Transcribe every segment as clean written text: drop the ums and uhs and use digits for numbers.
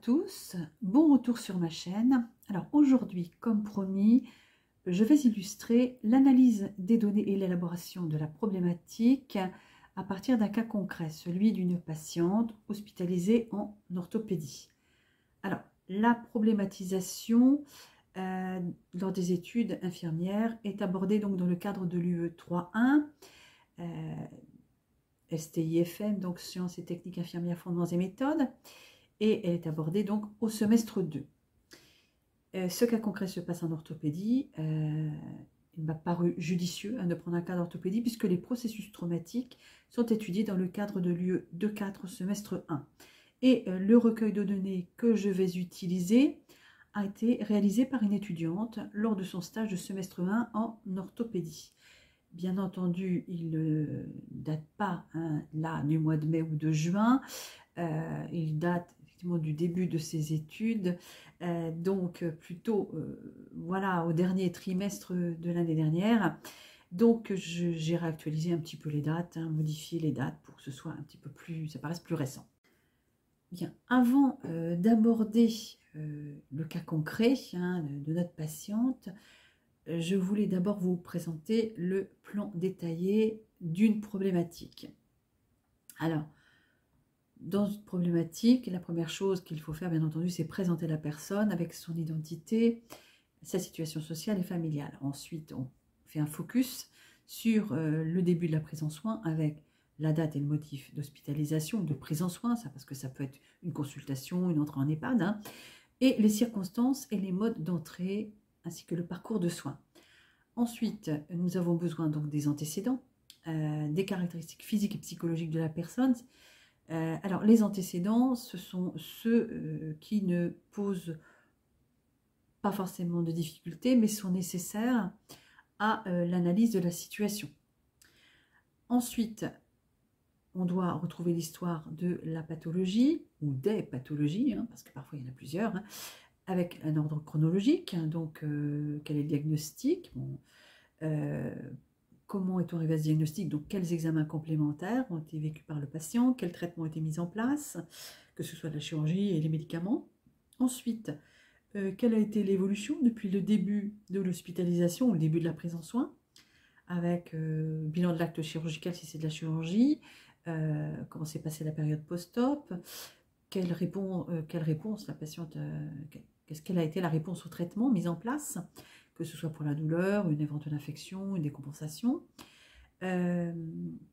tous, bon retour sur ma chaîne. Alors aujourd'hui, comme promis, je vais illustrer l'analyse des données et l'élaboration de la problématique à partir d'un cas concret, celui d'une patiente hospitalisée en orthopédie. Alors, la problématisation lors des études infirmières est abordée donc dans le cadre de l'UE 3.1, STIFM, donc Sciences et techniques infirmières, fondements et méthodes, et elle est abordée donc au semestre 2. Ce cas concret se passe en orthopédie. Il m'a paru judicieux de prendre un cas d'orthopédie puisque les processus traumatiques sont étudiés dans le cadre de l'UE 2.4 semestre 1. Et le recueil de données que je vais utiliser a été réalisé par une étudiante lors de son stage de semestre 1 en orthopédie. Bien entendu, il ne date pas là du mois de mai ou de juin, il date effectivement du début de ses études, donc plutôt voilà, au dernier trimestre de l'année dernière. Donc j'ai réactualisé un petit peu les dates, modifié les dates pour que ce soit un petit peu plus, ça paraisse plus récent. Bien, avant d'aborder le cas concret de notre patiente, je voulais d'abord vous présenter le plan détaillé d'une problématique. Alors, dans une problématique, la première chose qu'il faut faire, bien entendu, c'est présenter la personne avec son identité, sa situation sociale et familiale. Ensuite, on fait un focus sur le début de la prise en soins avec la date et le motif d'hospitalisation, de prise en soins, ça, parce que ça peut être une consultation, une entrée en EHPAD, et les circonstances et les modes d'entrée, ainsi que le parcours de soins. Ensuite, nous avons besoin donc des antécédents, des caractéristiques physiques et psychologiques de la personne. Alors, les antécédents, ce sont ceux qui ne posent pas forcément de difficultés, mais sont nécessaires à l'analyse de la situation. Ensuite, on doit retrouver l'histoire de la pathologie, ou des pathologies, parce que parfois il y en a plusieurs, avec un ordre chronologique, donc quel est le diagnostic, comment est-on arrivé à ce diagnostic, donc quels examens complémentaires ont été vécus par le patient, quels traitements ont été mis en place, que ce soit la chirurgie et les médicaments. Ensuite, quelle a été l'évolution depuis le début de l'hospitalisation, le début de la prise en soins, avec bilan de l'acte chirurgical si c'est de la chirurgie, comment s'est passée la période post-op, quelle réponse la patiente, qu'est-ce qu'elle a été la réponse au traitement mis en place, que ce soit pour la douleur, une éventuelle infection, une décompensation. Quel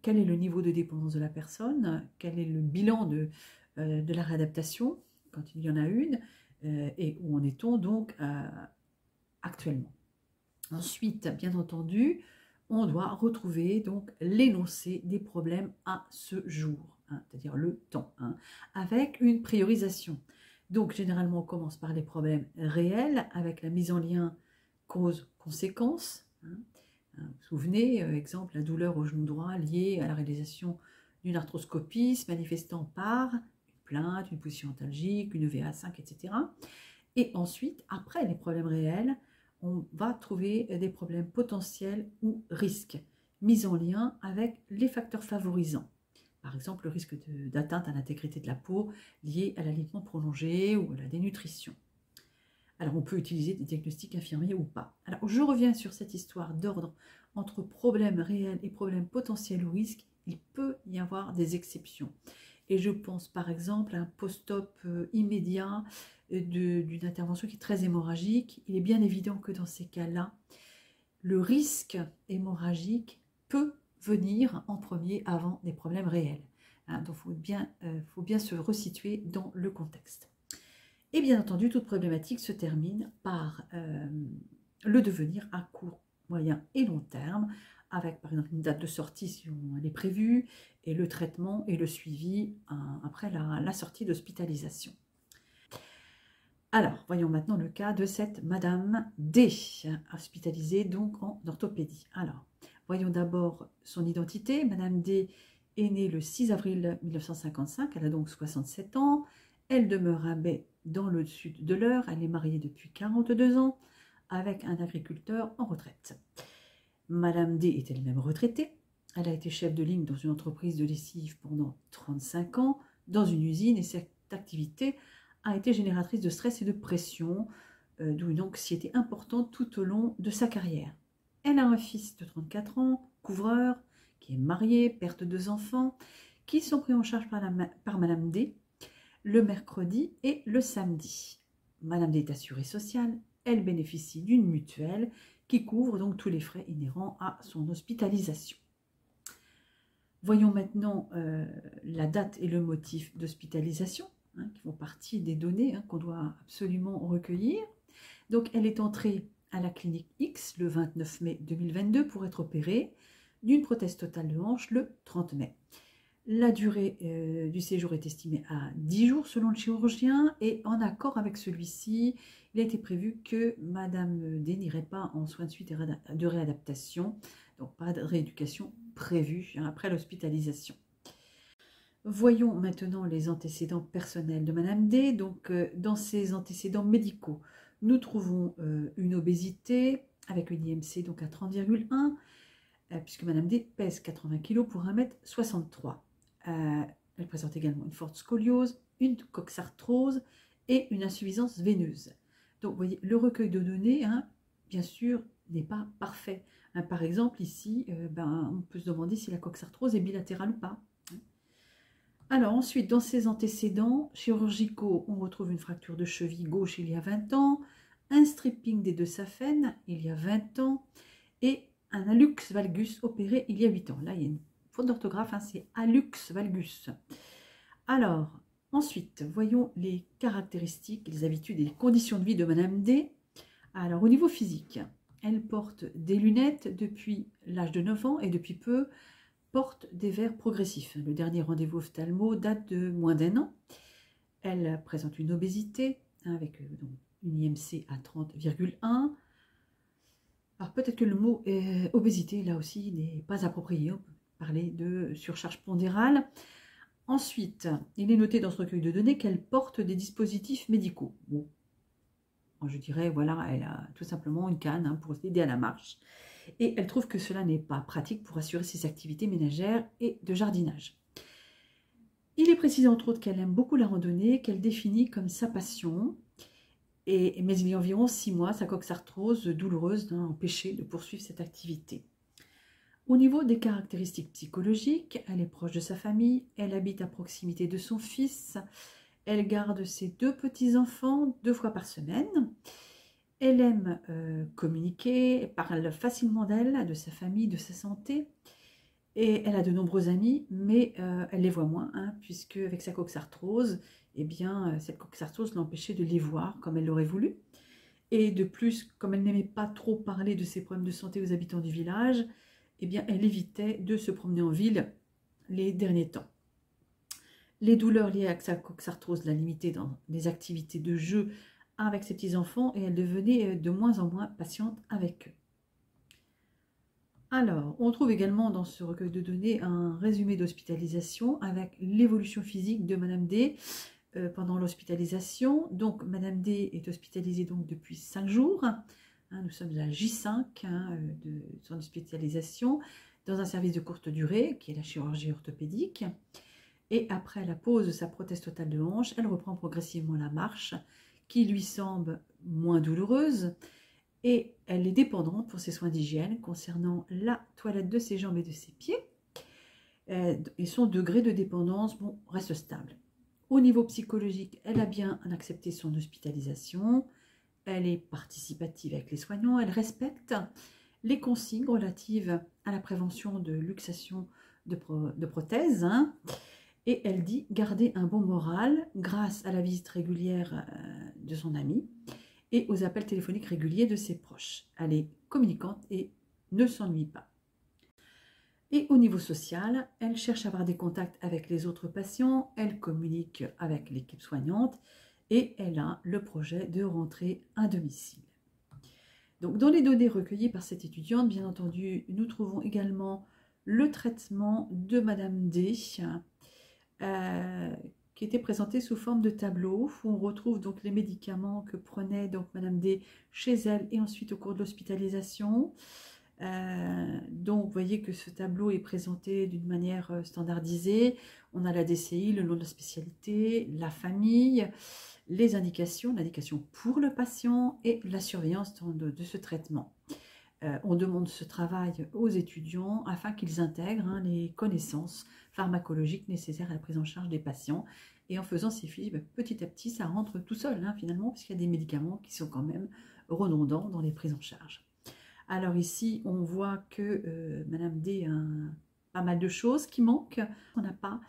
est le niveau de dépendance de la personne, quel est le bilan de la réadaptation, quand il y en a une, et où en est-on donc actuellement. Ensuite, bien entendu, on doit retrouver donc l'énoncé des problèmes à ce jour, c'est-à-dire le temps, avec une priorisation. Donc, généralement, on commence par les problèmes réels, avec la mise en lien cause-conséquence. Vous vous souvenez, exemple, la douleur au genou droit liée à la réalisation d'une arthroscopie se manifestant par une plainte, une position antalgique, une VA5, etc. Et ensuite, après les problèmes réels, on va trouver des problèmes potentiels ou risques, mis en lien avec les facteurs favorisants. Par exemple, le risque d'atteinte à l'intégrité de la peau lié à l'alitement prolongé ou à la dénutrition. Alors, on peut utiliser des diagnostics infirmiers ou pas. Alors, je reviens sur cette histoire d'ordre entre problèmes réels et problèmes potentiels ou risques. Il peut y avoir des exceptions. Et je pense par exemple à un post-op immédiat d'une intervention qui est très hémorragique. Il est bien évident que dans ces cas-là, le risque hémorragique peut venir en premier avant des problèmes réels. Donc, il faut bien se resituer dans le contexte. Et bien entendu, toute problématique se termine par le devenir à court, moyen et long terme, avec par exemple une date de sortie si elle est prévue, et le traitement et le suivi après la sortie d'hospitalisation. Alors, voyons maintenant le cas de cette Madame D, hospitalisée donc en orthopédie. Alors, voyons d'abord son identité. Madame D est née le 6 avril 1955, elle a donc 67 ans. Elle demeure à Bay dans le sud de l'Eure. Elle est mariée depuis 42 ans avec un agriculteur en retraite. Madame D est elle-même retraitée. Elle a été chef de ligne dans une entreprise de lessive pendant 35 ans, dans une usine, et cette activité a été génératrice de stress et de pression, d'où une anxiété importante tout au long de sa carrière. Elle a un fils de 34 ans, couvreur, qui est marié, père de 2 enfants, qui sont pris en charge par Madame D le mercredi et le samedi. Madame D est assurée sociale, elle bénéficie d'une mutuelle qui couvre donc tous les frais inhérents à son hospitalisation. Voyons maintenant la date et le motif d'hospitalisation, qui font partie des données qu'on doit absolument recueillir. Donc, elle est entrée à la clinique X le 29 mai 2022 pour être opérée d'une prothèse totale de hanche le 30 mai. La durée du séjour est estimée à 10 jours selon le chirurgien et en accord avec celui-ci, il a été prévu que Madame D n'irait pas en soins de suite et de réadaptation, donc pas de rééducation prévue après l'hospitalisation. Voyons maintenant les antécédents personnels de Madame D. Donc, dans ses antécédents médicaux, nous trouvons une obésité avec une IMC donc à 30,1, puisque Madame D pèse 80 kg pour 1,63 m. Elle présente également une forte scoliose, une coxarthrose et une insuffisance veineuse. Donc, vous voyez, le recueil de données, bien sûr, n'est pas parfait. Par exemple, ici, on peut se demander si la coxarthrose est bilatérale ou pas. Alors ensuite, dans ses antécédents chirurgicaux, on retrouve une fracture de cheville gauche il y a 20 ans, un stripping des 2 saphènes il y a 20 ans et un hallux valgus opéré il y a 8 ans. Là, il y a une faute d'orthographe, c'est hallux valgus. Alors, ensuite, voyons les caractéristiques, les habitudes et les conditions de vie de Madame D. Alors, au niveau physique, elle porte des lunettes depuis l'âge de 9 ans et depuis peu, porte des verres progressifs. Le dernier rendez-vous ophtalmo date de moins d'1 an. Elle présente une obésité avec une IMC à 30,1. Alors peut-être que le mot obésité, là aussi, n'est pas approprié. On peut parler de surcharge pondérale. Ensuite, il est noté dans ce recueil de données qu'elle porte des dispositifs médicaux. Bon, je dirais, voilà, elle a tout simplement une canne pour aider à la marche. Et elle trouve que cela n'est pas pratique pour assurer ses activités ménagères et de jardinage. Il est précisé entre autres qu'elle aime beaucoup la randonnée, qu'elle définit comme sa passion, mais il y a environ 6 mois, sa coxarthrose douloureuse l'a empêchée de poursuivre cette activité. Au niveau des caractéristiques psychologiques, elle est proche de sa famille, elle habite à proximité de son fils, elle garde ses 2 petits-enfants 2 fois par semaine. Elle aime communiquer, elle parle facilement d'elle, de sa famille, de sa santé. Et elle a de nombreux amis, mais elle les voit moins, puisque avec sa coxarthrose, cette coxarthrose l'empêchait de les voir comme elle l'aurait voulu. Et de plus, comme elle n'aimait pas trop parler de ses problèmes de santé aux habitants du village, elle évitait de se promener en ville les derniers temps. Les douleurs liées à sa coxarthrose la limitaient dans les activités de jeu avec ses petits-enfants et elle devenait de moins en moins patiente avec eux. Alors, on trouve également dans ce recueil de données un résumé d'hospitalisation avec l'évolution physique de Madame D pendant l'hospitalisation. Donc, Madame D est hospitalisée donc depuis 5 jours. Nous sommes à J5 de son hospitalisation dans un service de courte durée qui est la chirurgie orthopédique. Et après la pose de sa prothèse totale de hanche, elle reprend progressivement la marche qui lui semble moins douloureuse et elle est dépendante pour ses soins d'hygiène concernant la toilette de ses jambes et de ses pieds. Et son degré de dépendance reste stable. Au niveau psychologique, elle a bien accepté son hospitalisation, elle est participative avec les soignants, elle respecte les consignes relatives à la prévention de luxation de prothèses, et elle dit garder un bon moral grâce à la visite régulière de son ami et aux appels téléphoniques réguliers de ses proches. Elle est communicante et ne s'ennuie pas. Et au niveau social, elle cherche à avoir des contacts avec les autres patients, elle communique avec l'équipe soignante et elle a le projet de rentrer à domicile. Donc, dans les données recueillies par cette étudiante, bien entendu, nous trouvons également le traitement de Madame D, qui était présenté sous forme de tableau, où on retrouve donc les médicaments que prenait donc Madame D chez elle et ensuite au cours de l'hospitalisation. Donc, vous voyez que ce tableau est présenté d'une manière standardisée. On a la DCI, le nom de la spécialité, la famille, les indications, l'indication pour le patient et la surveillance de ce traitement. On demande ce travail aux étudiants afin qu'ils intègrent les connaissances pharmacologiques nécessaires à la prise en charge des patients. Et en faisant ces fiches, petit à petit, ça rentre tout seul finalement, puisqu'il y a des médicaments qui sont quand même redondants dans les prises en charge. Alors ici, on voit que Madame D a pas mal de choses qui manquent. On n'a pas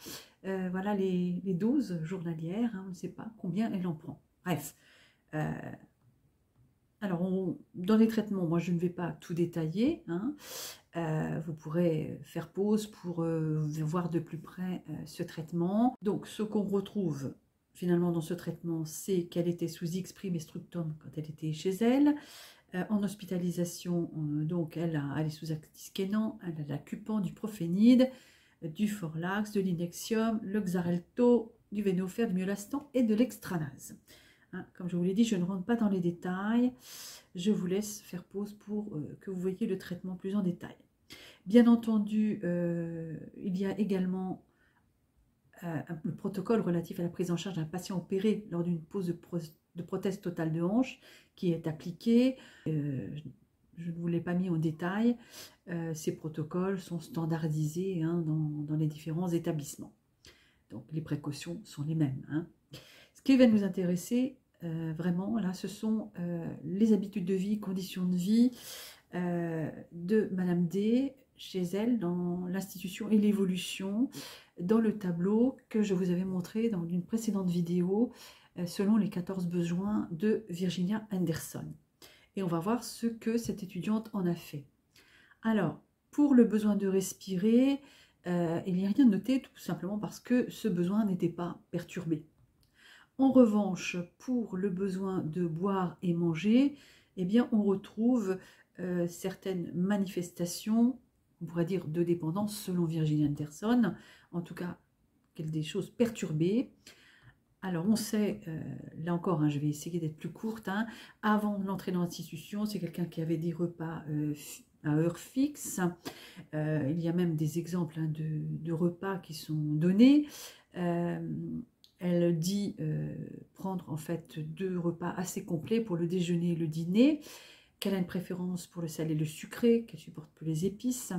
voilà les doses journalières, on ne sait pas combien elle en prend. Bref. Alors, dans les traitements, moi je ne vais pas tout détailler. Vous pourrez faire pause pour voir de plus près ce traitement. Donc, ce qu'on retrouve finalement dans ce traitement, c'est qu'elle était sous X-Prime et Structum quand elle était chez elle. En hospitalisation, donc elle est sous antisquénant, elle a l'Acupan, du Profénide, du Forlax, de l'Inexium, le Xarelto, du Vénofer, du Myolastan et de l'Extranase. Comme je vous l'ai dit, je ne rentre pas dans les détails. Je vous laisse faire pause pour que vous voyez le traitement plus en détail. Bien entendu, il y a également le protocole relatif à la prise en charge d'un patient opéré lors d'une pose de prothèse totale de hanche qui est appliqué. Je ne vous l'ai pas mis en détail. Ces protocoles sont standardisés dans les différents établissements. Donc les précautions sont les mêmes. Ce qui va nous intéresser vraiment, là, ce sont les habitudes de vie, conditions de vie de Madame D chez elle dans l'institution et l'évolution dans le tableau que je vous avais montré dans une précédente vidéo selon les 14 besoins de Virginia Anderson. Et on va voir ce que cette étudiante en a fait. Alors, pour le besoin de respirer, il n'y a rien de noté tout simplement parce que ce besoin n'était pas perturbé. En revanche, pour le besoin de boire et manger, eh bien, on retrouve certaines manifestations, on pourrait dire de dépendance selon Virginia Anderson, en tout cas des choses perturbées. Alors on sait, là encore, je vais essayer d'être plus courte, avant l'entrée dans l'institution, c'est quelqu'un qui avait des repas à heure fixe. Il y a même des exemples de repas qui sont donnés. Elle dit prendre en fait 2 repas assez complets pour le déjeuner et le dîner, qu'elle a une préférence pour le salé et le sucré, qu'elle supporte peu les épices,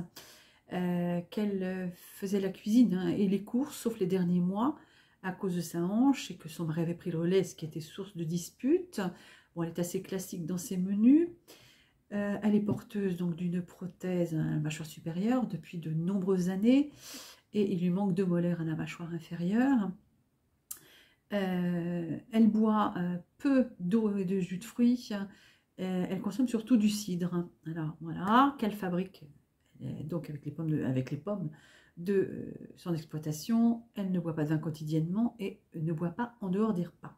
qu'elle faisait la cuisine et les courses, sauf les derniers mois, à cause de sa hanche, et que son mari avait pris le relais, ce qui était source de disputes. Bon, elle est assez classique dans ses menus. Elle est porteuse donc d'une prothèse à la mâchoire supérieure depuis de nombreuses années, et il lui manque 2 molaires à la mâchoire inférieure. Elle boit peu d'eau et de jus de fruits. Elle consomme surtout du cidre. Alors voilà, qu'elle fabrique donc avec les pommes de son exploitation. Elle ne boit pas de vin quotidiennement et ne boit pas en dehors des repas.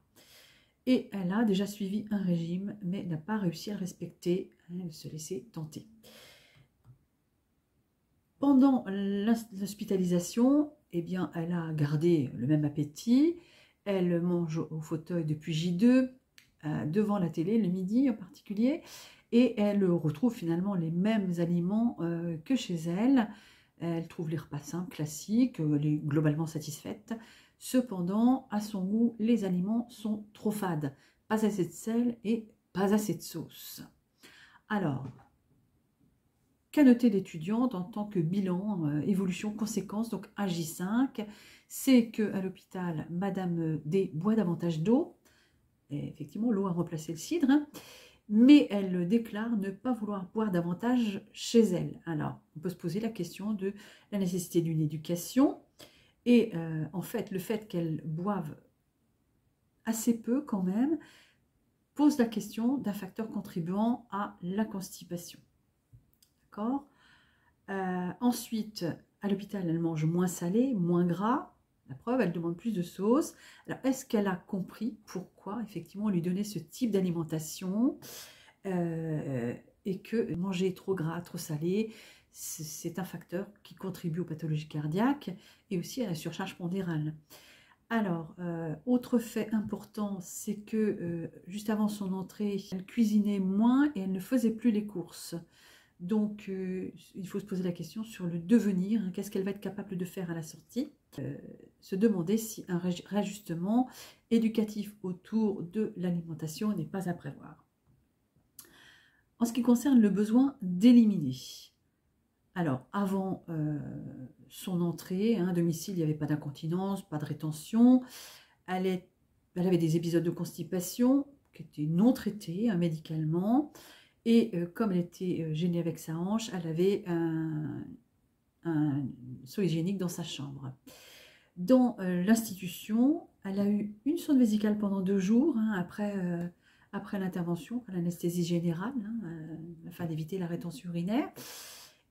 Et elle a déjà suivi un régime, mais n'a pas réussi à le respecter. Elle se laissait tenter. Pendant l'hospitalisation, eh bien, elle a gardé le même appétit. Elle mange au fauteuil depuis J2, devant la télé, le midi en particulier, et elle retrouve finalement les mêmes aliments que chez elle. Elle trouve les repas simples, classiques, elle est globalement satisfaite. Cependant, à son goût, les aliments sont trop fades. Pas assez de sel et pas assez de sauce. Alors, qu'a noté l'étudiante en tant que bilan, évolution, conséquence, donc AJ5, c'est qu'à l'hôpital, Madame D boit davantage d'eau. Effectivement, l'eau a remplacé le cidre, mais elle déclare ne pas vouloir boire davantage chez elle. Alors, on peut se poser la question de la nécessité d'une éducation, et en fait, le fait qu'elle boive assez peu quand même, pose la question d'un facteur contribuant à la constipation. D'accord ? Ensuite, à l'hôpital, elle mange moins salé, moins gras. La preuve, elle demande plus de sauce. Alors, est-ce qu'elle a compris pourquoi, effectivement, on lui donnait ce type d'alimentation et que manger trop gras, trop salé, c'est un facteur qui contribue aux pathologies cardiaques et aussi à la surcharge pondérale. Alors, autre fait important, c'est que juste avant son entrée, elle cuisinait moins et elle ne faisait plus les courses. Donc, il faut se poser la question sur le devenir, hein, qu'est-ce qu'elle va être capable de faire à la sortie. Se demander si un réajustement éducatif autour de l'alimentation n'est pas à prévoir. En ce qui concerne le besoin d'éliminer, alors avant son entrée, hein, à domicile, il n'y avait pas d'incontinence, pas de rétention, elle avait des épisodes de constipation qui étaient non traités, hein, médicalement, et comme elle était gênée avec sa hanche, elle avait un seau hygiénique dans sa chambre. Dans l'institution, elle a eu une sonde vésicale pendant 2 jours, hein, après l'intervention, l'anesthésie générale, hein, afin d'éviter la rétention urinaire.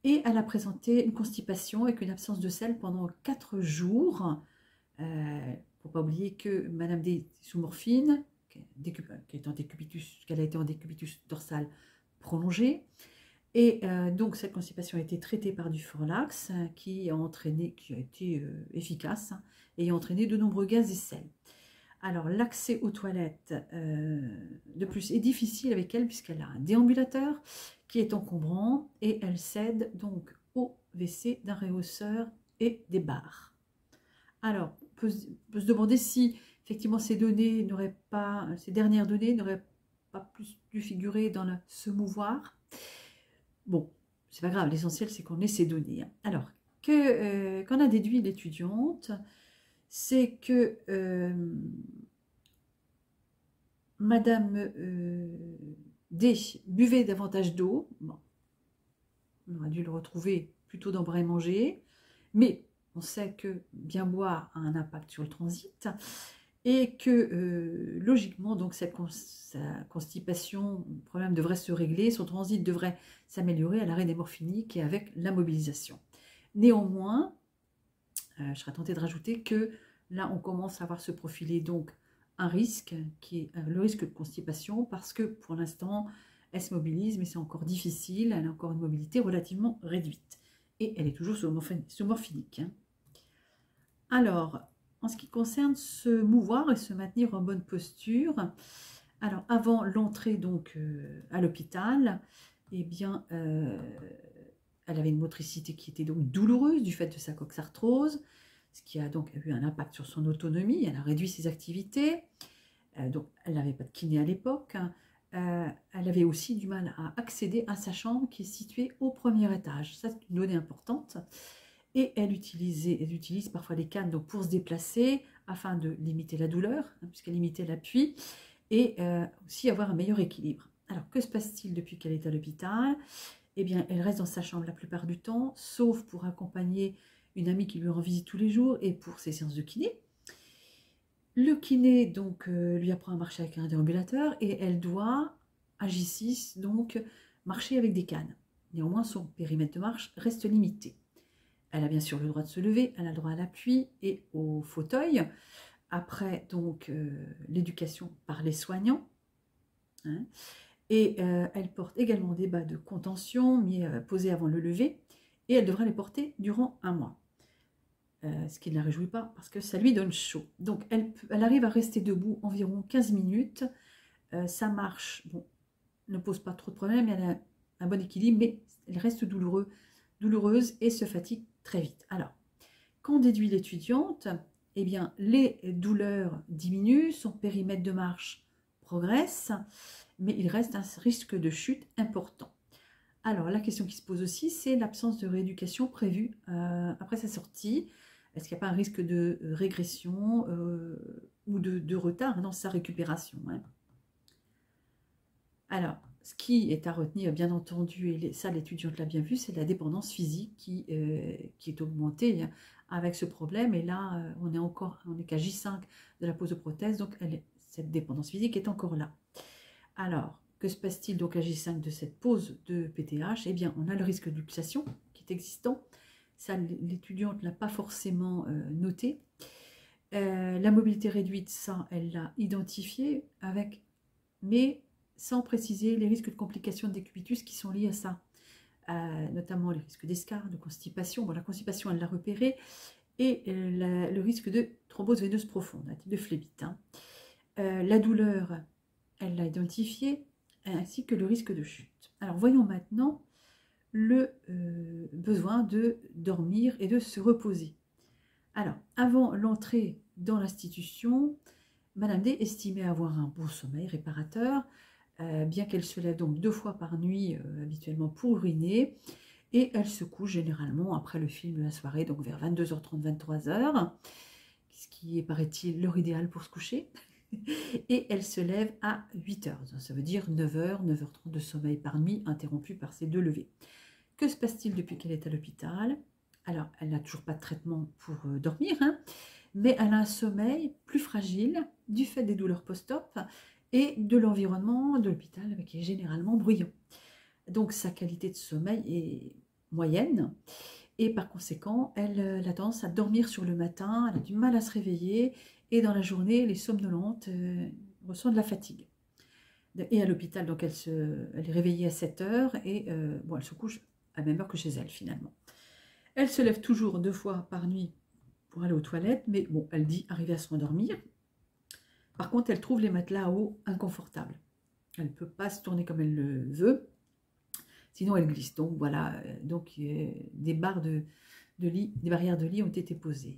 Et elle a présenté une constipation avec une absence de sel pendant 4 jours. Il ne faut pas oublier que Madame D est sous morphine, qu'elle a été en décubitus dorsal prolongé. Et donc cette constipation a été traitée par du Forlax qui a été efficace, hein, et a entraîné de nombreux gaz et sels. Alors l'accès aux toilettes de plus est difficile avec elle puisqu'elle a un déambulateur qui est encombrant et elle cède donc au WC d'un réhausseur et des barres. Alors on peut se demander si effectivement ces dernières données n'auraient pas plus dû figurer dans le se mouvoir. Bon, c'est pas grave, l'essentiel c'est qu'on ait ces données. Alors, qu'en a déduit l'étudiante, c'est que Madame D buvait davantage d'eau. Bon, on aurait dû le retrouver plutôt dans Bras et Manger, mais on sait que bien boire a un impact sur le transit et que logiquement, donc sa constipation, le problème devrait se régler, son transit devrait s'améliorer à l'arrêt des morphiniques et avec la mobilisation. Néanmoins, je serais tentée de rajouter que là, on commence à voir se profiler donc un risque, qui est le risque de constipation, parce que pour l'instant, elle se mobilise, mais c'est encore difficile, elle a encore une mobilité relativement réduite. Et elle est toujours sous morphinique. Hein. Alors, en ce qui concerne se mouvoir et se maintenir en bonne posture, alors avant l'entrée donc à l'hôpital, eh bien, elle avait une motricité qui était donc douloureuse du fait de sa coxarthrose, ce qui a donc eu un impact sur son autonomie. Elle a réduit ses activités, donc elle n'avait pas de kiné à l'époque. Elle avait aussi du mal à accéder à sa chambre qui est située au premier étage. Ça, c'est une donnée importante. Et elle utilise parfois les cannes donc, pour se déplacer afin de limiter la douleur, hein, puisqu'elle limitait l'appui, et aussi avoir un meilleur équilibre. Alors, que se passe-t-il depuis qu'elle est à l'hôpital? Eh bien, elle reste dans sa chambre la plupart du temps, sauf pour accompagner une amie qui lui rend visite tous les jours et pour ses séances de kiné. Le kiné donc lui apprend à marcher avec un déambulateur et elle doit, à J6, donc marcher avec des cannes. Néanmoins, son périmètre de marche reste limité. Elle a bien sûr le droit de se lever, elle a le droit à l'appui et au fauteuil. Après, donc, l'éducation par les soignants. Hein, et elle porte également des bas de contention posés avant le lever. Et elle devra les porter durant 1 mois. Ce qui ne la réjouit pas parce que ça lui donne chaud. Donc, elle arrive à rester debout environ 15 minutes. Sa marche ne pose pas trop de problèmes, elle a un bon équilibre, mais elle reste douloureuse et se fatigue très vite. Alors, qu'en déduit l'étudiante? Eh bien, les douleurs diminuent, son périmètre de marche progresse, mais il reste un risque de chute important. Alors, la question qui se pose aussi, c'est l'absence de rééducation prévue après sa sortie. Est-ce qu'il n'y a pas un risque de régression ou de retard dans sa récupération, hein? Alors, ce qui est à retenir, bien entendu, et ça l'étudiante l'a bien vu, c'est la dépendance physique qui est augmentée, hein, avec ce problème. Et là, on est qu'à J5 de la pose de prothèse, donc cette dépendance physique est encore là. Alors, que se passe-t-il donc à J5 de cette pose de PTH? Eh bien, on a le risque de luxation qui est existant. Ça, l'étudiante ne l'a pas forcément noté. La mobilité réduite, ça, elle l'a identifié mais sans préciser les risques de complications de décubitus qui sont liés à ça, notamment les risques d'escarre, de constipation. Bon, la constipation, elle l'a repéré, et le risque de thrombose veineuse profonde, un type de phlébite. Hein. La douleur, elle l'a identifié, ainsi que le risque de chute. Alors, voyons maintenant le besoin de dormir et de se reposer. Alors, avant l'entrée dans l'institution, Madame D estimait avoir un bon sommeil réparateur, bien qu'elle se lève donc 2 fois par nuit habituellement pour uriner, et elle se couche généralement après le film de la soirée, donc vers 22h30, 23h, ce qui est, paraît-il, l'heure idéale pour se coucher. Et elle se lève à 8h, ça veut dire 9h, 9h30 de sommeil par nuit, interrompu par ces 2 levées. Que se passe-t-il depuis qu'elle est à l'hôpital? Alors, elle n'a toujours pas de traitement pour dormir, hein, mais elle a un sommeil plus fragile du fait des douleurs post-op et de l'environnement de l'hôpital qui est généralement bruyant. Donc, sa qualité de sommeil est moyenne et par conséquent, elle a tendance à dormir sur le matin, elle a du mal à se réveiller et dans la journée, elle est somnolente, ressent de la fatigue. Et à l'hôpital, donc elle est réveillée à 7h et bon, elle se couche à la même heure que chez elle finalement. Elle se lève toujours 2 fois par nuit pour aller aux toilettes, mais bon, elle dit arriver à se rendormir. Par contre, elle trouve les matelas à eau inconfortables. Elle ne peut pas se tourner comme elle le veut, sinon elle glisse. Donc voilà, des barres de lit, des barrières de lit ont été posées.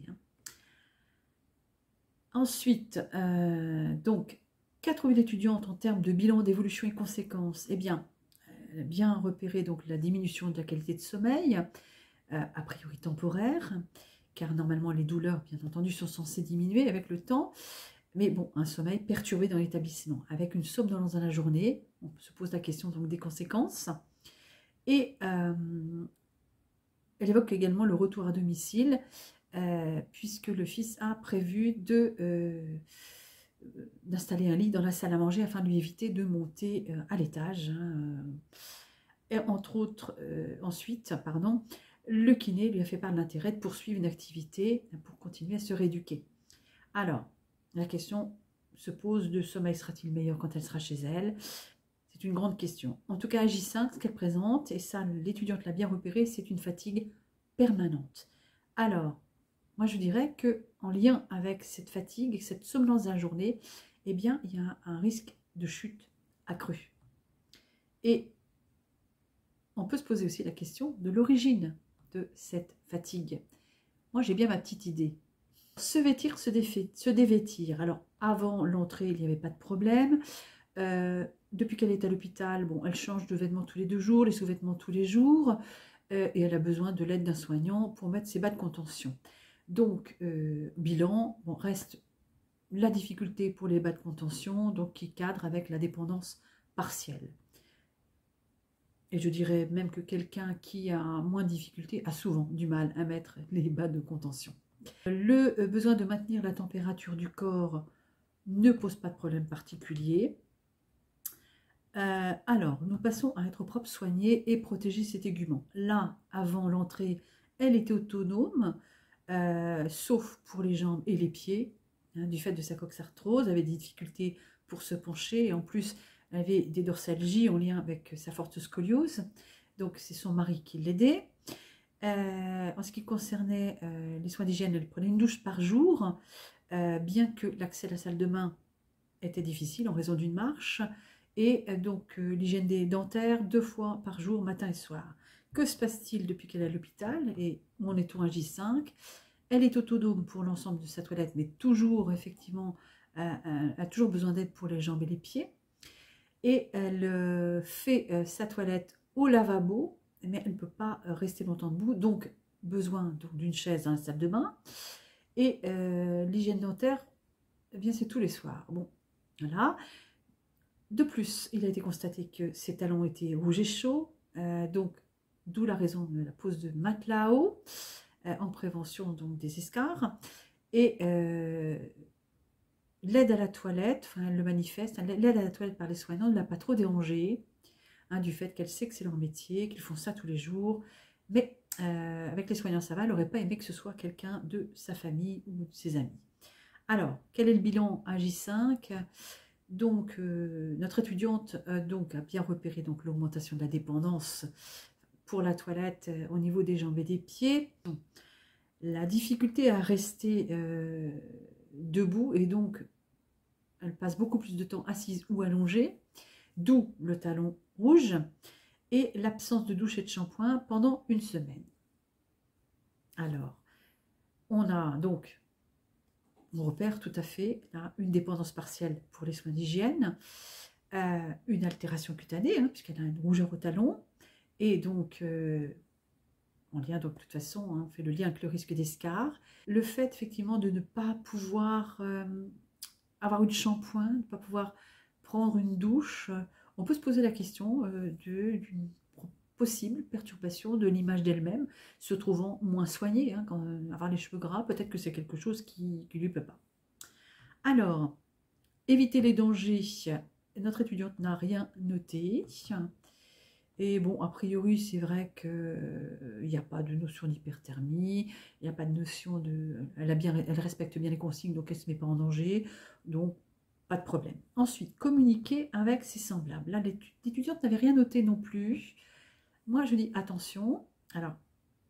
Ensuite, donc, qu'a trouvé l'étudiante en termes de bilan d'évolution et conséquences? Eh bien, elle a bien repéré donc la diminution de la qualité de sommeil, a priori temporaire, car normalement les douleurs, bien entendu, sont censées diminuer avec le temps. Mais bon, un sommeil perturbé dans l'établissement, avec une somnolence dans la journée. On se pose la question donc des conséquences. Et elle évoque également le retour à domicile, puisque le fils a prévu d'installer un lit dans la salle à manger afin de lui éviter de monter à l'étage. Et entre autres, ensuite, le kiné lui a fait part de l'intérêt de poursuivre une activité pour continuer à se rééduquer. Alors, la question se pose de sommeil sera-t-il meilleur quand elle sera chez elle? C'est une grande question. En tout cas, à J5, ce qu'elle présente, et ça l'étudiante l'a bien repéré, c'est une fatigue permanente. Alors, moi je dirais qu'en lien avec cette fatigue et cette somnolence de la journée, eh bien, il y a un risque de chute accru. Et on peut se poser aussi la question de l'origine de cette fatigue. Moi, j'ai bien ma petite idée. Se vêtir, se dévêtir. Alors, avant l'entrée, il n'y avait pas de problème. Depuis qu'elle est à l'hôpital, bon, elle change de vêtements tous les 2 jours, les sous-vêtements tous les jours, et elle a besoin de l'aide d'un soignant pour mettre ses bas de contention. Donc, bilan, bon, reste la difficulté pour les bas de contention, donc qui cadre avec la dépendance partielle. Et je dirais même que quelqu'un qui a moins de difficultés a souvent du mal à mettre les bas de contention. Le besoin de maintenir la température du corps ne pose pas de problème particulier. Alors, nous passons à être propre, soigner et protéger ses téguments. Là, avant l'entrée, elle était autonome, sauf pour les jambes et les pieds, hein, du fait de sa coxarthrose, elle avait des difficultés pour se pencher, et en plus, elle avait des dorsalgies en lien avec sa forte scoliose, donc c'est son mari qui l'aidait. En ce qui concernait les soins d'hygiène, elle prenait une douche par jour, bien que l'accès à la salle de bain était difficile en raison d'une marche, et donc l'hygiène des dentaires 2 fois par jour, matin et soir. Que se passe-t-il depuis qu'elle est à l'hôpital et où en est-on à J5? Elle est autonome pour l'ensemble de sa toilette, mais toujours effectivement a toujours besoin d'aide pour les jambes et les pieds. Et elle fait sa toilette au lavabo, mais elle ne peut pas rester longtemps debout, donc besoin d'une chaise dans la salle de bain. Et l'hygiène dentaire, eh bien c'est tous les soirs. Bon, voilà. De plus, il a été constaté que ses talons étaient rouges et chauds, donc d'où la raison de la pose de matelas à eau, en prévention donc des escarres. Et l'aide à la toilette, enfin elle le manifeste, l'aide à la toilette par les soignants ne l'a pas trop dérangée, hein, du fait qu'elle sait que c'est leur métier, qu'ils font ça tous les jours, mais avec les soignants ça va, elle n'aurait pas aimé que ce soit quelqu'un de sa famille ou de ses amis. Alors, quel est le bilan à J5? Donc, notre étudiante donc, a bien repéré l'augmentation de la dépendance pour la toilette au niveau des jambes et des pieds. La difficulté à rester debout, et donc elle passe beaucoup plus de temps assise ou allongée, d'où le talon rouge. et l'absence de douche et de shampoing pendant une semaine. Alors, on a donc, on repère tout à fait là, une dépendance partielle pour les soins d'hygiène, une altération cutanée, hein, puisqu'elle a une rougeur au talon, et donc, en lien, donc de toute façon, hein, on fait le lien avec le risque d'escarre, le fait effectivement de ne pas pouvoir avoir une shampoing, de ne pas pouvoir prendre une douche, on peut se poser la question d'une possible perturbation de l'image d'elle-même, se trouvant moins soignée, hein, quand, avoir les cheveux gras, peut-être que c'est quelque chose qui ne lui plaît pas. Alors, éviter les dangers, notre étudiante n'a rien noté. Et bon, a priori, c'est vrai qu'il n'y a pas de notion d'hyperthermie, il n'y a pas de notion de... Elle respecte bien les consignes, donc elle ne se met pas en danger, donc pas de problème. Ensuite, communiquer avec ses semblables. Là, l'étudiante n'avait rien noté non plus. Moi, je dis attention. Alors,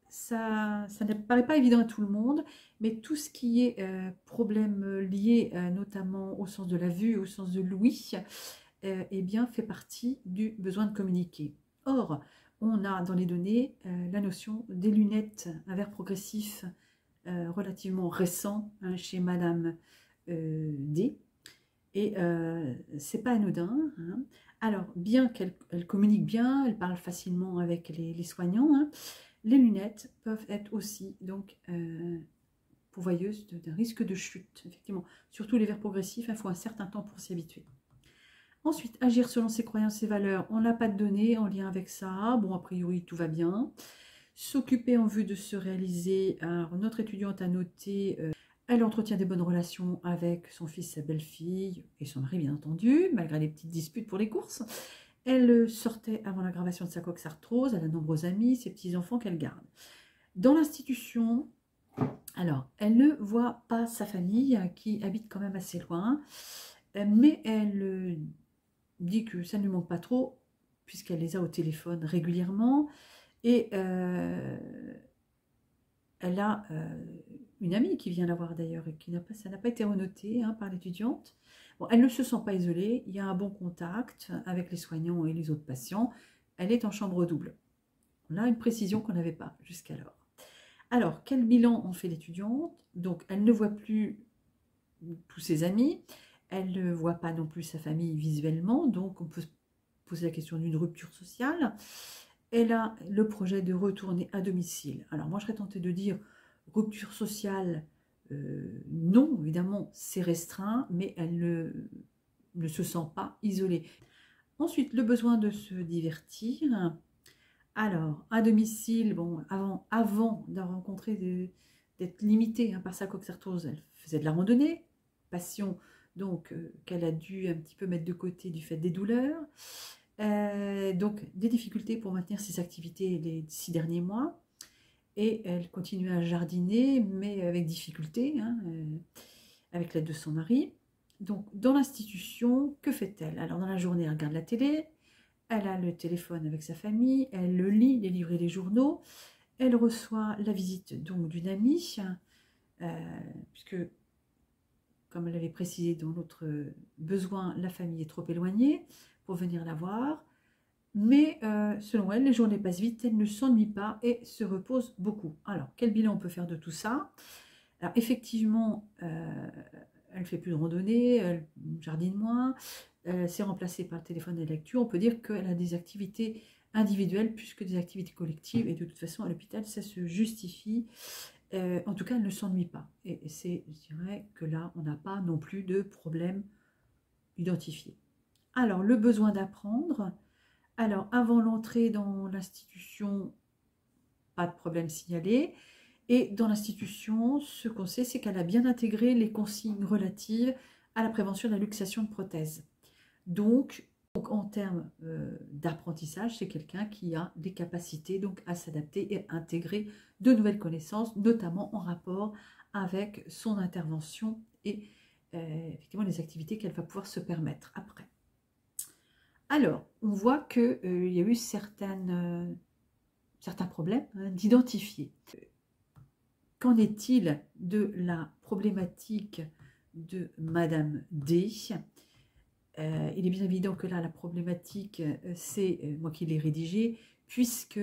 ça ne paraît pas évident à tout le monde, mais tout ce qui est problème lié notamment au sens de la vue, au sens de l'ouïe, eh bien, fait partie du besoin de communiquer. Or, on a dans les données la notion des lunettes à verre progressif relativement récent hein, chez Madame D. Et c'est pas anodin. Hein. Alors, bien qu'elle communique bien, elle parle facilement avec les soignants, hein, les lunettes peuvent être aussi donc pourvoyeuses d'un risque de chute, effectivement. Surtout les verres progressifs, il faut un certain temps pour s'y habituer. Ensuite, agir selon ses croyances et valeurs. On n'a pas de données en lien avec ça. Bon, a priori, tout va bien. S'occuper en vue de se réaliser. Alors, notre étudiante a noté... elle entretient des bonnes relations avec son fils, sa belle-fille et son mari, bien entendu, malgré les petites disputes pour les courses. Elle sortait avant l'aggravation de sa coxarthrose, elle a de nombreux amis, ses petits-enfants qu'elle garde. Dans l'institution, alors, elle ne voit pas sa famille qui habite quand même assez loin, mais elle dit que ça ne lui manque pas trop, puisqu'elle les a au téléphone régulièrement, et elle a une amie qui vient la voir d'ailleurs, et ça n'a pas été renoté hein, par l'étudiante. Bon, elle ne se sent pas isolée, il y a un bon contact avec les soignants et les autres patients. Elle est en chambre double. On a une précision qu'on n'avait pas jusqu'alors. Alors, quel bilan en fait l'étudiante? Donc, elle ne voit plus tous ses amis, elle ne voit pas non plus sa famille visuellement, donc on peut se poser la question d'une rupture sociale. Elle a le projet de retourner à domicile. Alors moi, je serais tentée de dire rupture sociale, non, évidemment, c'est restreint, mais elle ne se sent pas isolée. Ensuite, le besoin de se divertir. Alors, à domicile, bon, avant de rencontrer, d'être limitée hein, par sa coxarthrose, elle faisait de la randonnée, passion donc qu'elle a dû un petit peu mettre de côté du fait des douleurs. Donc, des difficultés pour maintenir ses activités les 6 derniers mois. Et elle continue à jardiner, mais avec difficulté, hein, avec l'aide de son mari. Donc, dans l'institution, que fait-elle? Alors, dans la journée, elle regarde la télé, elle a le téléphone avec sa famille, elle lit les livres et les journaux, elle reçoit la visite donc d'une amie, puisque, comme elle avait précisé dans l'autre besoin, la famille est trop éloignée pour venir la voir. Mais selon elle, les journées passent vite, elle ne s'ennuie pas et se repose beaucoup. Alors, quel bilan on peut faire de tout ça? Alors, effectivement, elle ne fait plus de randonnée, elle jardine moins, c'est remplacé par le téléphone et la lecture. On peut dire qu'elle a des activités individuelles plus que des activités collectives. Et de toute façon, à l'hôpital, ça se justifie. En tout cas, elle ne s'ennuie pas. Et c'est, je dirais que là, on n'a pas non plus de problème identifié. Alors, le besoin d'apprendre. Alors, avant l'entrée dans l'institution, pas de problème signalé. Et dans l'institution, ce qu'on sait, c'est qu'elle a bien intégré les consignes relatives à la prévention de la luxation de prothèses. Donc en termes d'apprentissage, c'est quelqu'un qui a des capacités donc, à s'adapter et à intégrer de nouvelles connaissances, notamment en rapport avec son intervention et effectivement les activités qu'elle va pouvoir se permettre après. Alors, on voit qu'il y a eu certains problèmes hein, d'identifier. Qu'en est-il de la problématique de Madame D? Il est bien évident que là, la problématique, c'est moi qui l'ai rédigée, puisque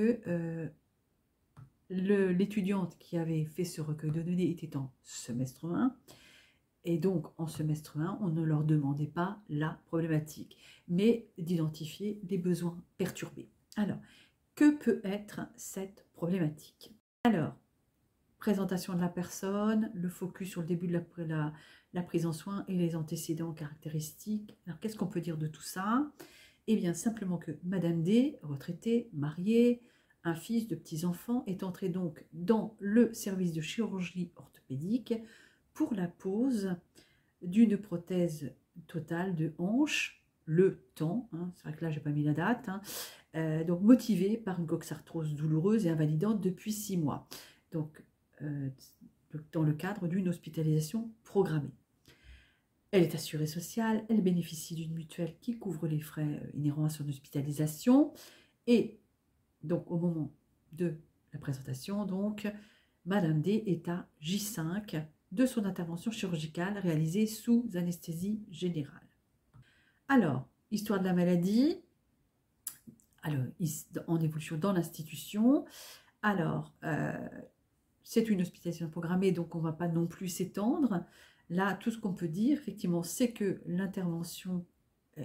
l'étudiante qui avait fait ce recueil de données était en semestre 1, et donc en semestre 1, on ne leur demandait pas la problématique, mais d'identifier des besoins perturbés. Alors, que peut être cette problématique? Alors, présentation de la personne, le focus sur le début de la prise en soin et les antécédents caractéristiques. Alors, qu'est-ce qu'on peut dire de tout ça? Eh bien, simplement que Madame D, retraitée, mariée, un fils, de petits-enfants, est entrée donc dans le service de chirurgie orthopédique pour la pose d'une prothèse totale de hanche, le temps, hein, c'est vrai que là, je n'ai pas mis la date, hein, donc motivée par une coxarthrose douloureuse et invalidante depuis 6 mois. Donc, dans le cadre d'une hospitalisation programmée. Elle est assurée sociale, elle bénéficie d'une mutuelle qui couvre les frais inhérents à son hospitalisation. Et donc, au moment de la présentation, donc, Madame D est à J5 de son intervention chirurgicale réalisée sous anesthésie générale. Alors, histoire de la maladie, alors, en évolution dans l'institution. Alors, c'est une hospitalisation programmée, donc on ne va pas non plus s'étendre. Là, tout ce qu'on peut dire, effectivement, c'est que l'intervention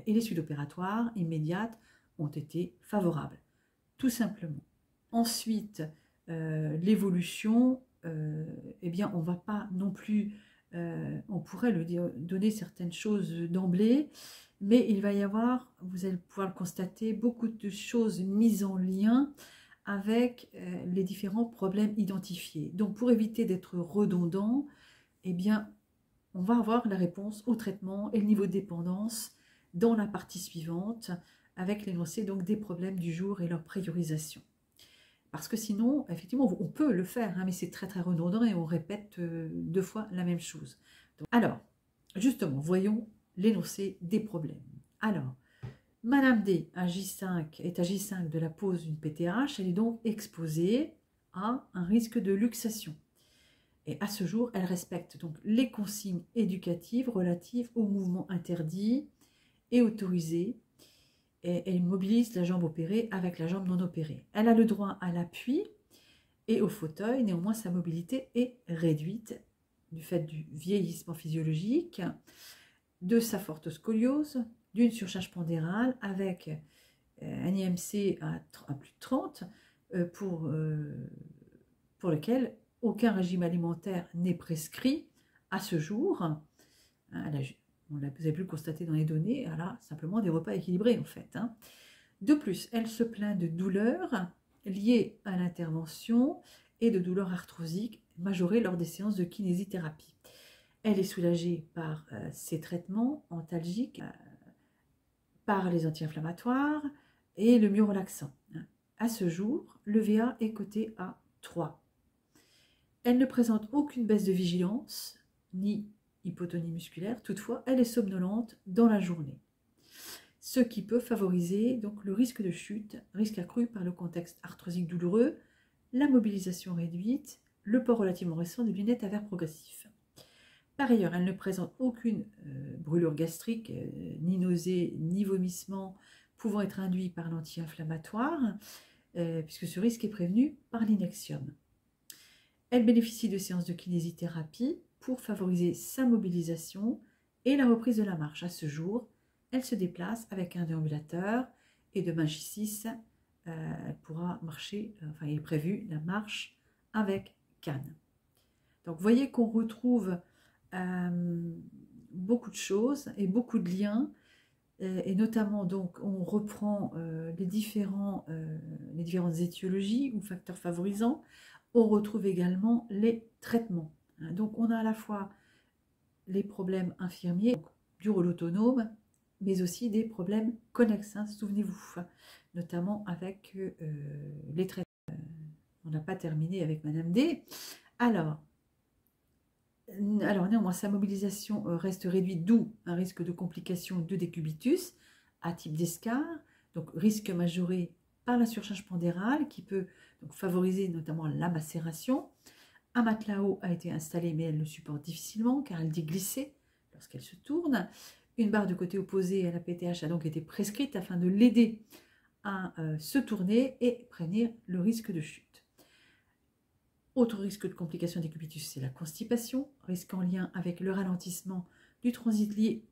et les suites opératoires immédiates ont été favorables, tout simplement. Ensuite, l'évolution, eh bien, on ne va pas non plus, on pourrait donner certaines choses d'emblée, mais il va y avoir, vous allez pouvoir le constater, beaucoup de choses mises en lien avec les différents problèmes identifiés. Donc, pour éviter d'être redondant, eh bien, on va avoir la réponse au traitement et le niveau de dépendance dans la partie suivante, avec l'énoncé donc des problèmes du jour et leur priorisation. Parce que sinon, effectivement, on peut le faire, hein, mais c'est très très redondant et on répète 2 fois la même chose. Donc, alors, justement, voyons l'énoncé des problèmes. Alors, Madame D est à J5 de la pose d'une PTH, elle est donc exposée à un risque de luxation. Et à ce jour, elle respecte donc les consignes éducatives relatives aux mouvements interdits et autorisés. Et elle mobilise la jambe opérée avec la jambe non opérée. Elle a le droit à l'appui et au fauteuil, néanmoins sa mobilité est réduite du fait du vieillissement physiologique, de sa forte scoliose, d'une surcharge pondérale avec un IMC à plus de 30 pour lequel aucun régime alimentaire n'est prescrit à ce jour. Vous avez pu le constater dans les données, elle a simplement des repas équilibrés en fait. De plus, elle se plaint de douleurs liées à l'intervention et de douleurs arthrosiques majorées lors des séances de kinésithérapie. Elle est soulagée par ces traitements antalgiques, par les anti-inflammatoires et le myorelaxant. À ce jour, le VA est coté à 3. Elle ne présente aucune baisse de vigilance, ni hypotonie musculaire. Toutefois, elle est somnolente dans la journée. Ce qui peut favoriser donc le risque de chute, risque accru par le contexte arthrosique douloureux, la mobilisation réduite, le port relativement récent des lunettes à verre progressif. Par ailleurs, elle ne présente aucune brûlure gastrique, ni nausée, ni vomissement pouvant être induit par l'anti-inflammatoire, puisque ce risque est prévenu par l'Inexium. Elle bénéficie de séances de kinésithérapie pour favoriser sa mobilisation et la reprise de la marche. À ce jour, elle se déplace avec un déambulateur et demain J6, elle pourra marcher, enfin il est prévu la marche avec canne. Donc vous voyez qu'on retrouve beaucoup de choses et beaucoup de liens, et notamment donc on reprend les différentes étiologies ou facteurs favorisants. On retrouve également les traitements. Donc on a à la fois les problèmes infirmiers, du rôle autonome, mais aussi des problèmes connexes, souvenez-vous, notamment avec les traitements. On n'a pas terminé avec Madame D. Alors néanmoins, sa mobilisation reste réduite, d'où un risque de complication de décubitus à type d'escar, donc risque majoré par la surcharge pondérale qui peut donc favoriser notamment la macération. Un matelas haut a été installé, mais elle le supporte difficilement car elle dit glisser lorsqu'elle se tourne. Une barre de côté opposé à la PTH a donc été prescrite afin de l'aider à se tourner et prévenir le risque de chute. Autre risque de complication décubitus, c'est la constipation, risque en lien avec le ralentissement du transit lié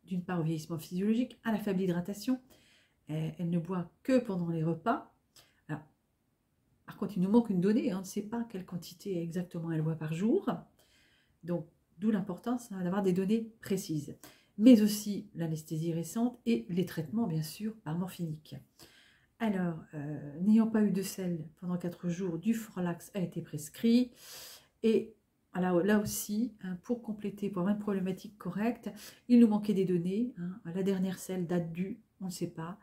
d'une part au vieillissement physiologique, à la faible hydratation. Elle ne boit que pendant les repas. Alors, par contre, il nous manque une donnée, on ne sait pas quelle quantité exactement elle boit par jour. Donc, d'où l'importance d'avoir des données précises. Mais aussi l'anesthésie récente et les traitements, bien sûr, par morphinique. Alors, n'ayant pas eu de sel pendant 4 jours, du Forlax a été prescrit. Et alors, là aussi, pour compléter, pour avoir une problématique correcte, il nous manquait des données. La dernière selle date du, on ne sait pas,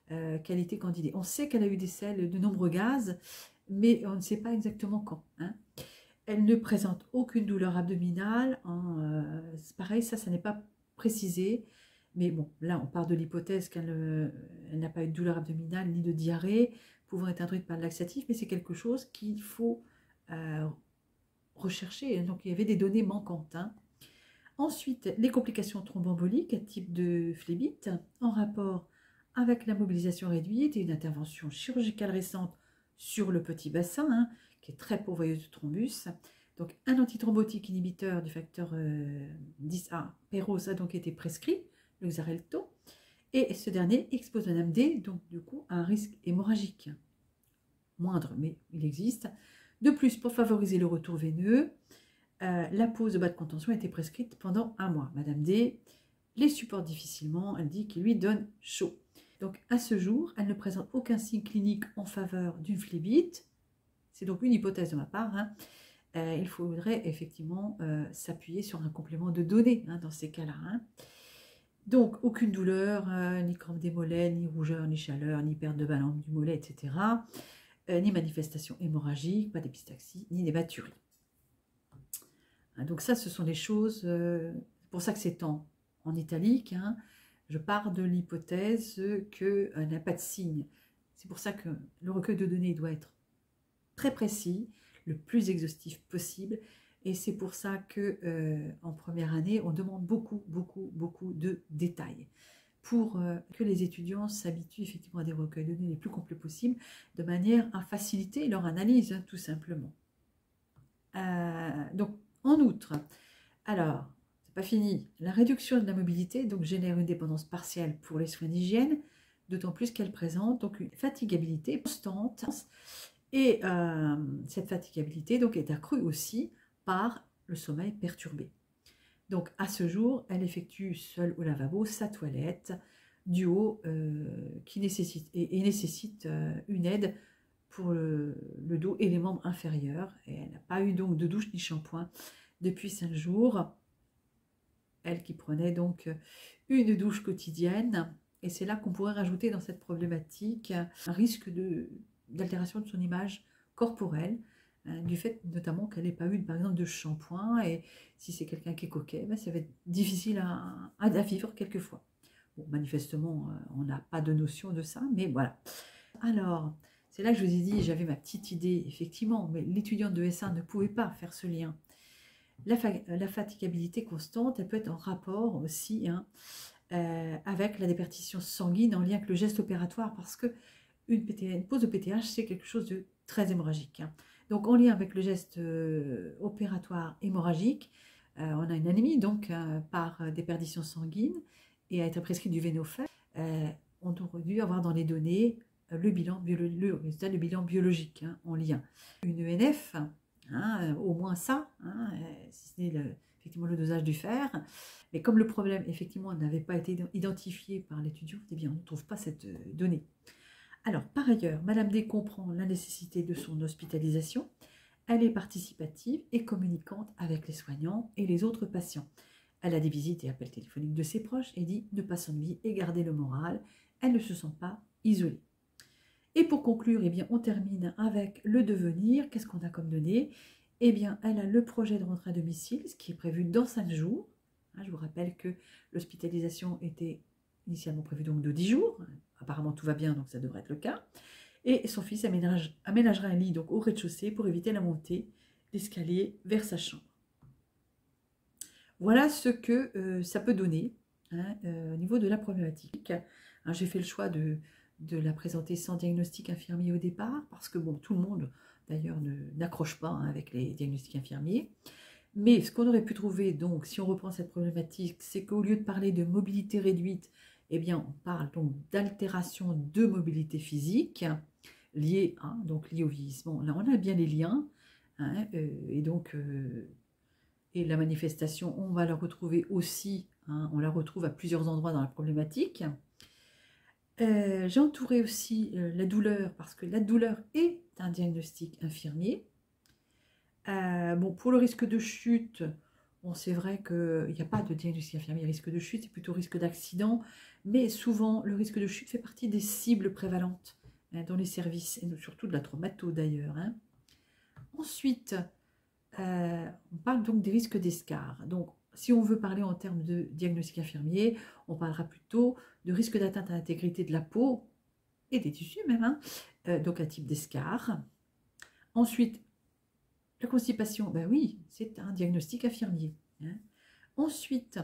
qualité candidée. On sait qu'elle a eu des selles de nombreux gaz, mais on ne sait pas exactement quand. Elle ne présente aucune douleur abdominale. C'est pareil, ça n'est pas précisé. Mais bon, là, on part de l'hypothèse qu'elle n'a pas eu de douleur abdominale ni de diarrhée, pouvant être induite par le laxatif, mais c'est quelque chose qu'il faut rechercher. Donc, il y avait des données manquantes. Ensuite, les complications thromboemboliques, type de phlébite, en rapport avec la mobilisation réduite et une intervention chirurgicale récente sur le petit bassin, qui est très pourvoyeuse de thrombus. Donc, un antithrombotique inhibiteur du facteur 10A, Péros, a donc été prescrit, le Xarelto, et ce dernier expose Madame D, donc du coup, à un risque hémorragique moindre, mais il existe. De plus, pour favoriser le retour veineux, la pause de bas de contention a été prescrite pendant 1 mois. Madame D les supporte difficilement, elle dit qu'il lui donne chaud. Donc à ce jour, elle ne présente aucun signe clinique en faveur d'une phlébite. C'est donc une hypothèse de ma part. Il faudrait effectivement s'appuyer sur un complément de données dans ces cas-là. Donc aucune douleur, ni crampe des mollets, ni rougeur, ni chaleur, ni perte de ballon du mollet, etc. Ni manifestation hémorragique, pas d'épistaxie, ni d'hématurie. Donc ça, ce sont les choses, c'est pour ça que c'est en italique. Je pars de l'hypothèse qu'elle n'a pas de signe. C'est pour ça que le recueil de données doit être très précis, le plus exhaustif possible. Et c'est pour ça que en première année, on demande beaucoup de détails pour que les étudiants s'habituent effectivement à des recueils de données les plus complets possibles, de manière à faciliter leur analyse, tout simplement. Donc, en outre, alors, c'est pas fini, la réduction de la mobilité donc, génère une dépendance partielle pour les soins d'hygiène, d'autant plus qu'elle présente donc, une fatigabilité constante. Et cette fatigabilité donc, est accrue aussi par le sommeil perturbé. Donc, à ce jour, elle effectue seule au lavabo sa toilette du haut qui nécessite une aide pour le dos et les membres inférieurs. Et elle n'a pas eu donc de douche ni shampoing depuis 5 jours. Elle qui prenait donc une douche quotidienne. Et c'est là qu'on pourrait rajouter dans cette problématique un risque d'altération de son image corporelle, du fait notamment qu'elle n'ait pas eu par exemple de shampoing. Et si c'est quelqu'un qui est coquet, ça va être difficile à vivre quelquefois. Bon, manifestement, on n'a pas de notion de ça, mais voilà. Alors, c'est là que je vous ai dit, j'avais ma petite idée, effectivement, mais l'étudiante de S1 ne pouvait pas faire ce lien. La fatigabilité constante, elle peut être en rapport aussi avec la déperdition sanguine en lien avec le geste opératoire, parce que une pause de PTH, c'est quelque chose de très hémorragique. Donc, en lien avec le geste opératoire hémorragique, on a une anémie donc par déperdition sanguine et à être prescrit du Venofer. On aurait dû avoir dans les données le résultat du bilan biologique en lien. Une ENF, au moins ça, si ce n'est effectivement le dosage du fer. Mais comme le problème effectivement n'avait pas été identifié par l'étudiant, eh bien on ne trouve pas cette donnée. Alors par ailleurs, Madame D comprend la nécessité de son hospitalisation. Elle est participative et communicante avec les soignants et les autres patients. Elle a des visites et appels téléphoniques de ses proches et dit ne pas s'ennuyer et garder le moral. Elle ne se sent pas isolée. Et pour conclure, eh bien, on termine avec le devenir. Qu'est-ce qu'on a comme données? Eh bien, elle a le projet de rentrée à domicile, ce qui est prévu dans 5 jours. Je vous rappelle que l'hospitalisation était initialement prévue donc de 10 jours. Apparemment, tout va bien, donc ça devrait être le cas. Et son fils aménagera un lit donc, au rez-de-chaussée pour éviter la montée d'escalier vers sa chambre. Voilà ce que ça peut donner. hein, au niveau de la problématique. Hein, j'ai fait le choix de la présenter sans diagnostic infirmier au départ, parce que bon, tout le monde d'ailleurs n'accroche pas, hein, avec les diagnostics infirmiers. Mais ce qu'on aurait pu trouver, donc, si on reprend cette problématique, c'est qu'au lieu de parler de mobilité réduite, eh bien, on parle donc d'altération de mobilité physique liée, hein, donc liée au vieillissement. Là, on a bien les liens, hein, et donc, et la manifestation, on va la retrouver aussi, hein, on la retrouve à plusieurs endroits dans la problématique. J'ai entouré aussi la douleur, parce que la douleur est un diagnostic infirmier. Bon, pour le risque de chute, bon, c'est vrai qu'il n'y a pas de diagnostic infirmier risque de chute, c'est plutôt risque d'accident, mais souvent le risque de chute fait partie des cibles prévalentes, hein, dans les services, et surtout de la traumato d'ailleurs, hein. Ensuite, on parle donc des risques d'escarres. Donc, si on veut parler en termes de diagnostic infirmier, on parlera plutôt de risque d'atteinte à l'intégrité de la peau et des tissus même, hein, donc un type d'escarre. Ensuite, la constipation, ben oui, c'est un diagnostic infirmier, hein. Ensuite,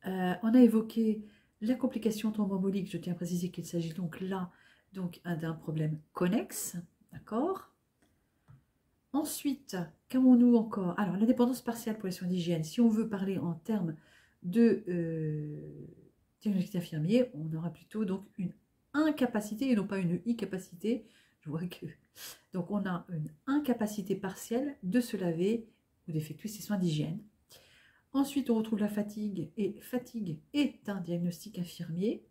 on a évoqué la complication thromboembolique. Je tiens à préciser qu'il s'agit donc là d'un problème connexe, d'accord. Ensuite, qu'avons-nous encore? Alors, la dépendance partielle pour les soins d'hygiène. Si on veut parler en termes de diagnostic infirmier, on aura plutôt donc une incapacité et non pas une incapacité. Je vois que... Donc, on a une incapacité partielle de se laver ou d'effectuer ses soins d'hygiène. Ensuite, on retrouve la fatigue, et fatigue est un diagnostic infirmier.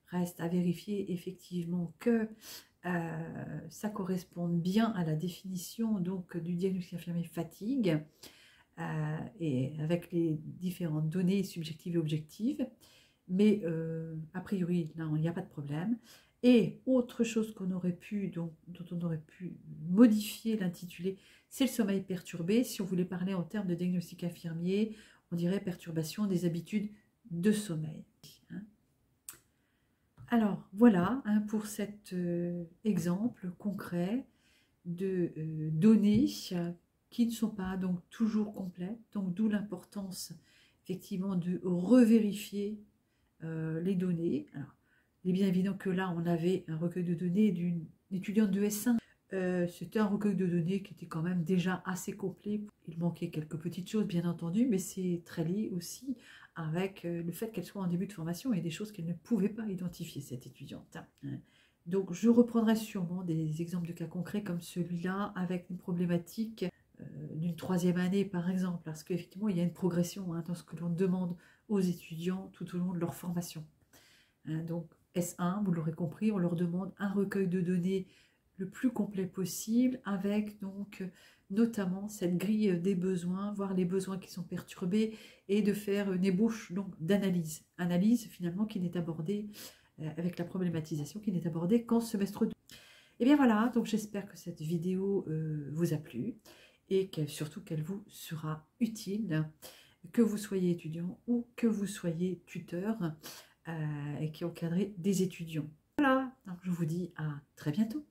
Reste à vérifier effectivement que ça corresponde bien à la définition donc du diagnostic infirmier fatigue, et avec les différentes données subjectives et objectives. Mais a priori, là, il n'y a pas de problème. Et autre chose qu'on aurait pu, dont on aurait pu modifier l'intitulé, c'est le sommeil perturbé. Si on voulait parler en termes de diagnostic infirmier, on dirait perturbation des habitudes de sommeil, hein. Alors voilà, hein, pour cet exemple concret de données qui ne sont pas donc toujours complètes, donc d'où l'importance effectivement de revérifier les données. Alors, il est bien évident que là, on avait un recueil de données d'une étudiante de S1. C'était un recueil de données qui était quand même déjà assez complet. Il manquait quelques petites choses, bien entendu, mais c'est très lié aussi avec le fait qu'elle soit en début de formation et des choses qu'elle ne pouvait pas identifier, cette étudiante, hein. Donc, je reprendrai sûrement des exemples de cas concrets comme celui-là, avec une problématique d'une 3e année, par exemple, parce qu'effectivement, il y a une progression, hein, dans ce que l'on demande aux étudiants tout au long de leur formation, hein. Donc, S1, vous l'aurez compris, on leur demande un recueil de données le plus complet possible, avec donc notamment cette grille des besoins, voir les besoins qui sont perturbés, et de faire une ébauche d'analyse. Analyse finalement qui n'est abordée avec la problématisation qui n'est abordée qu'en semestre 2. Et bien voilà, donc j'espère que cette vidéo vous a plu et surtout qu'elle vous sera utile, que vous soyez étudiant ou que vous soyez tuteur et qui encadrez des étudiants. Voilà, donc je vous dis à très bientôt.